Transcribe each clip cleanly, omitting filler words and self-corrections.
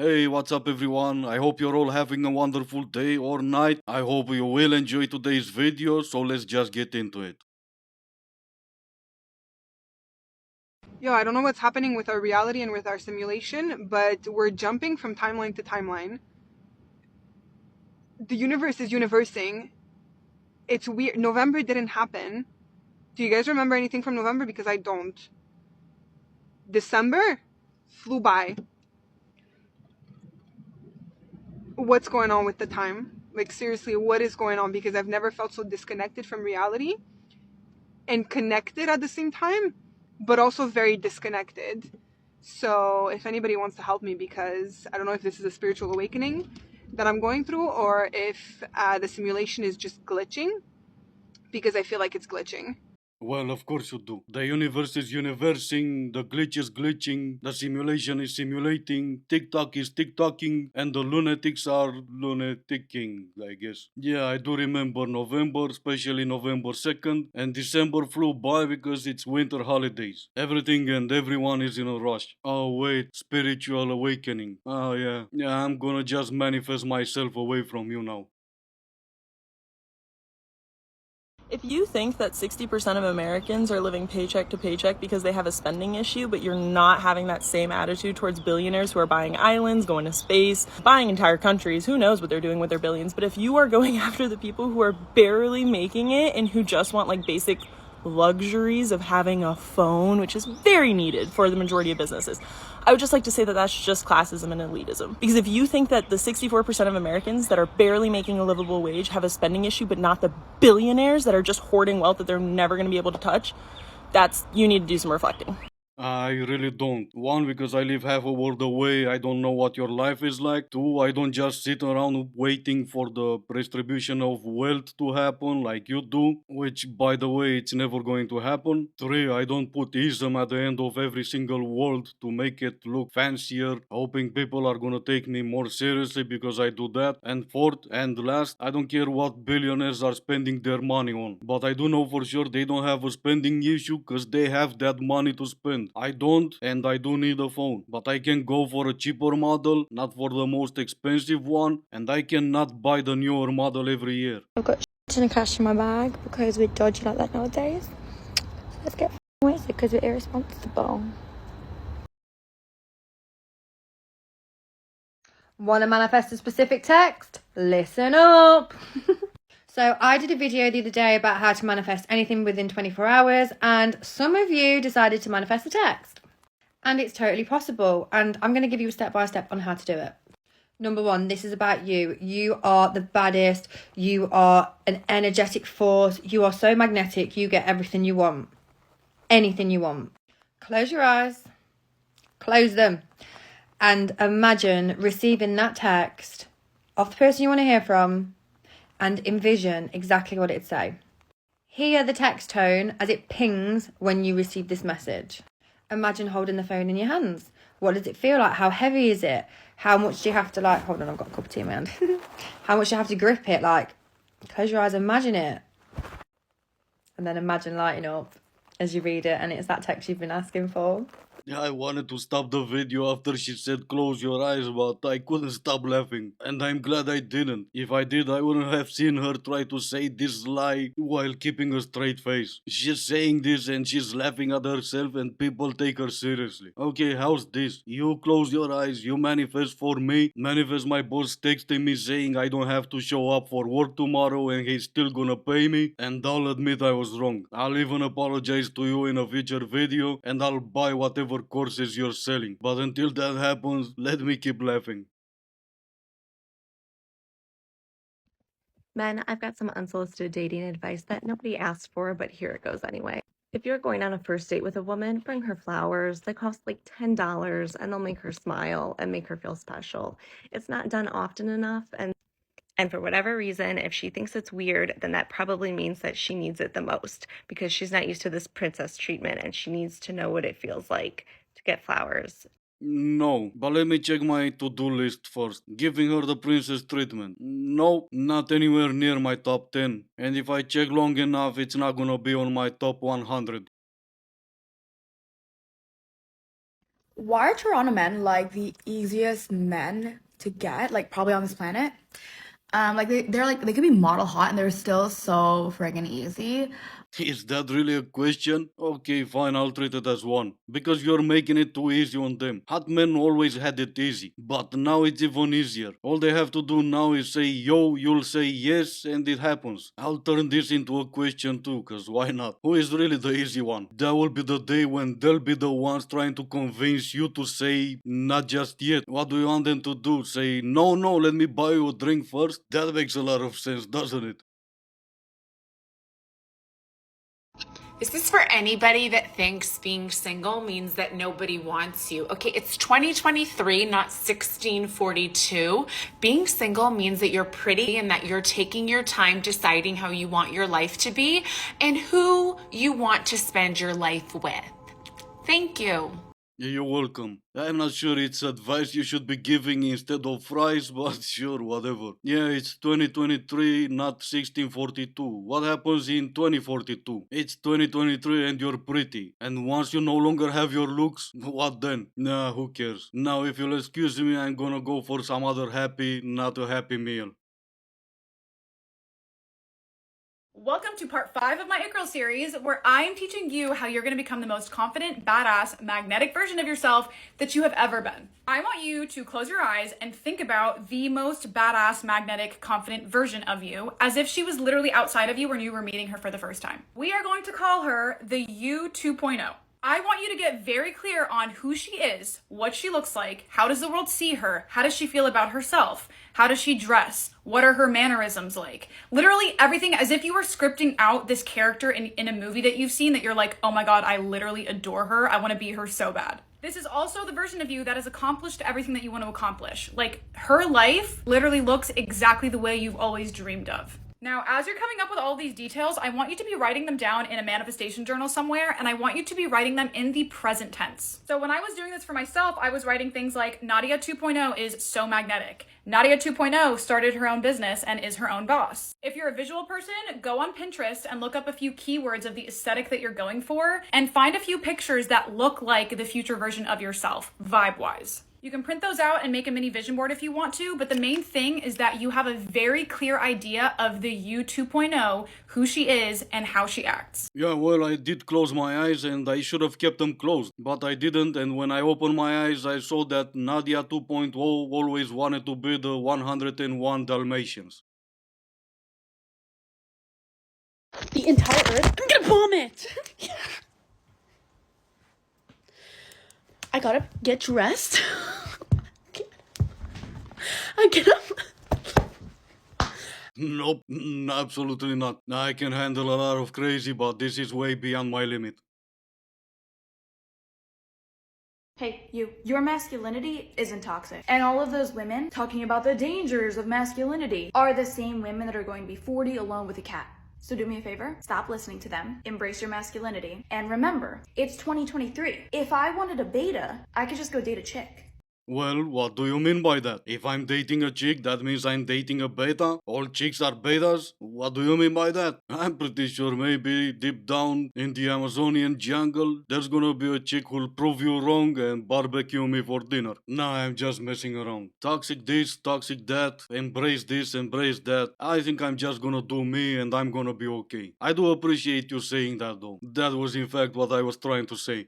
Hey, what's up everyone? I hope you're all having a wonderful day or night. I hope you will enjoy today's video, so let's just get into it. Yo, I don't know what's happening with our reality and with our simulation, but we're jumping from timeline to timeline. The universe is universing. It's weird. November didn't happen. Do you guys remember anything from November? Because I don't. December flew by. What's going on with the time? Like, seriously, what is going on? Because I've never felt so disconnected from reality and connected at the same time, but also very disconnected. So, if anybody wants to help me, because I don't know if this is a spiritual awakening that I'm going through or if the simulation is just glitching, because I feel like it's glitching. Well, of course you do. The universe is universing, the glitch is glitching, the simulation is simulating, TikTok is TikToking, and the lunatics are lunaticking, I guess. Yeah, I do remember November, especially November 2nd, and December flew by because it's winter holidays. Everything and everyone is in a rush. Oh wait, spiritual awakening. Oh yeah. Yeah, I'm gonna just manifest myself away from you now. If you think that 60% of Americans are living paycheck to paycheck because they have a spending issue, but you're not having that same attitude towards billionaires who are buying islands, going to space, buying entire countries, who knows what they're doing with their billions. But if you are going after the people who are barely making it and who just want like basic luxuries of having a phone, which is very needed for the majority of businesses, I would just like to say that that's just classism and elitism. Because if you think that the 64% of Americans that are barely making a livable wage have a spending issue, but not the billionaires that are just hoarding wealth that they're never going to be able to touch, you need to do some reflecting. I really don't. One, because I live half a world away, I don't know what your life is like. Two, I don't just sit around waiting for the distribution of wealth to happen like you do, which, by the way, it's never going to happen. Three, I don't put ism at the end of every single word to make it look fancier, hoping people are gonna take me more seriously because I do that. And fourth and last, I don't care what billionaires are spending their money on, but I do know for sure they don't have a spending issue because they have that money to spend. I don't, and I do need a phone, but I can go for a cheaper model, not for the most expensive one, and I cannot buy the newer model every year. I've got shit and cash in my bag because we're dodgy like that nowadays. So let's get with it because we're irresponsible. Want to manifest a specific text? Listen up. So I did a video the other day about how to manifest anything within 24 hours, and some of you decided to manifest a text. And it's totally possible, and I'm going to give you a step-by-step on how to do it. Number one, this is about you. You are the baddest. You are an energetic force. You are so magnetic. You get everything you want. Anything you want. Close your eyes. Close them. And imagine receiving that text of the person you want to hear from and envision exactly what it'd say. Hear the text tone as it pings when you receive this message. Imagine holding the phone in your hands. What does it feel like? How heavy is it? How much do you have to hold on, I've got a cup of tea in my hand. How much do you have to grip it? Close your eyes, imagine it. And then imagine lighting up as you read it and it's that text you've been asking for. Yeah, I wanted to stop the video after she said close your eyes, but I couldn't stop laughing. And I'm glad I didn't. If I did, I wouldn't have seen her try to say this lie while keeping a straight face. She's saying this and she's laughing at herself and people take her seriously. Okay, how's this? You close your eyes, you manifest for me, manifest my boss texting me saying I don't have to show up for work tomorrow and he's still gonna pay me, and I'll admit I was wrong. I'll even apologize to you in a future video and I'll buy whatever courses you're selling. But until that happens, let me keep laughing. Men, I've got some unsolicited dating advice that nobody asked for, but here it goes anyway. If you're going on a first date with a woman, bring her flowers. They cost like $10 and they'll make her smile and make her feel special. It's not done often enough, and for whatever reason, if she thinks it's weird, then that probably means that she needs it the most because she's not used to this princess treatment and she needs to know what it feels like to get flowers. No, but let me check my to-do list first. Giving her the princess treatment. No, not anywhere near my top 10. And if I check long enough, it's not gonna be on my top 100. Why are Toronto men like the easiest men to get, like probably on this planet? Like they're like they could be model hot and they're still so friggin' easy. Is that really a question? Okay, fine, I'll treat it as one. Because you're making it too easy on them. Hot men always had it easy, but now it's even easier. All they have to do now is say yo, you'll say yes, and it happens. I'll turn this into a question too, cause why not? Who is really the easy one? That will be the day when they'll be the ones trying to convince you to say not just yet. What do you want them to do? Say no, no, let me buy you a drink first? That makes a lot of sense, doesn't it? Is this for anybody that thinks being single means that nobody wants you? Okay, it's 2023, not 1642. Being single means that you're pretty and that you're taking your time deciding how you want your life to be and who you want to spend your life with. Thank you. You're welcome. I'm not sure it's advice you should be giving instead of fries, but sure, whatever. Yeah, it's 2023, not 1642. What happens in 2042? It's 2023 and you're pretty. And once you no longer have your looks, what then? Nah, who cares? Now, if you'll excuse me, I'm gonna go for some other happy, not a happy meal. Welcome to part 5 of my It Girl series, where I am teaching you how you're going to become the most confident, badass, magnetic version of yourself that you have ever been. I want you to close your eyes and think about the most badass, magnetic, confident version of you as if she was literally outside of you when you were meeting her for the first time. We are going to call her the You 2.0. I want you to get very clear on who she is, what she looks like, how does the world see her, how does she feel about herself, how does she dress, what are her mannerisms like. Literally everything, as if you were scripting out this character in a movie that you've seen that you're like, oh my god, I literally adore her, I want to be her so bad. This is also the version of you that has accomplished everything that you want to accomplish. Like, her life literally looks exactly the way you've always dreamed of. Now, as you're coming up with all these details, I want you to be writing them down in a manifestation journal somewhere, and I want you to be writing them in the present tense. So when I was doing this for myself, I was writing things like, Nadia 2.0 is so magnetic. Nadia 2.0 started her own business and is her own boss. If you're a visual person, go on Pinterest and look up a few keywords of the aesthetic that you're going for, and find a few pictures that look like the future version of yourself, vibe-wise. You can print those out and make a mini vision board if you want to, but the main thing is that you have a very clear idea of the You 2.0, who she is, and how she acts. Yeah, well, I did close my eyes and I should have kept them closed, but I didn't, and when I opened my eyes, I saw that Nadia 2.0 always wanted to be the 101 Dalmatians. The entire earth. I'm gonna vomit! I gotta get dressed. I get up. Nope, absolutely not. I can handle a lot of crazy, but this is way beyond my limit. Hey, your masculinity isn't toxic. And all of those women talking about the dangers of masculinity are the same women that are going to be 40 alone with a cat. So do me a favor, stop listening to them, embrace your masculinity, and remember, it's 2023. If I wanted a beta, I could just go date a chick. Well, what do you mean by that? If I'm dating a chick, that means I'm dating a beta? All chicks are betas? What do you mean by that? I'm pretty sure maybe deep down in the Amazonian jungle, there's gonna be a chick who'll prove you wrong and barbecue me for dinner. Nah, I'm just messing around. Toxic this, toxic that, embrace this, embrace that. I think I'm just gonna do me and I'm gonna be okay. I do appreciate you saying that though. That was in fact what I was trying to say.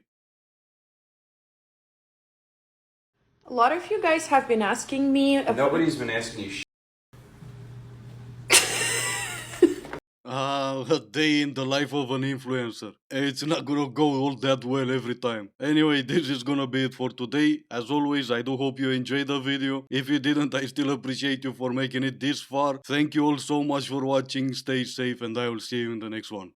A lot of you guys have been asking me... Nobody's been asking you A day in the life of an influencer. It's not gonna go all that well every time. Anyway, this is gonna be it for today. As always, I do hope you enjoyed the video. If you didn't, I still appreciate you for making it this far. Thank you all so much for watching. Stay safe and I will see you in the next one.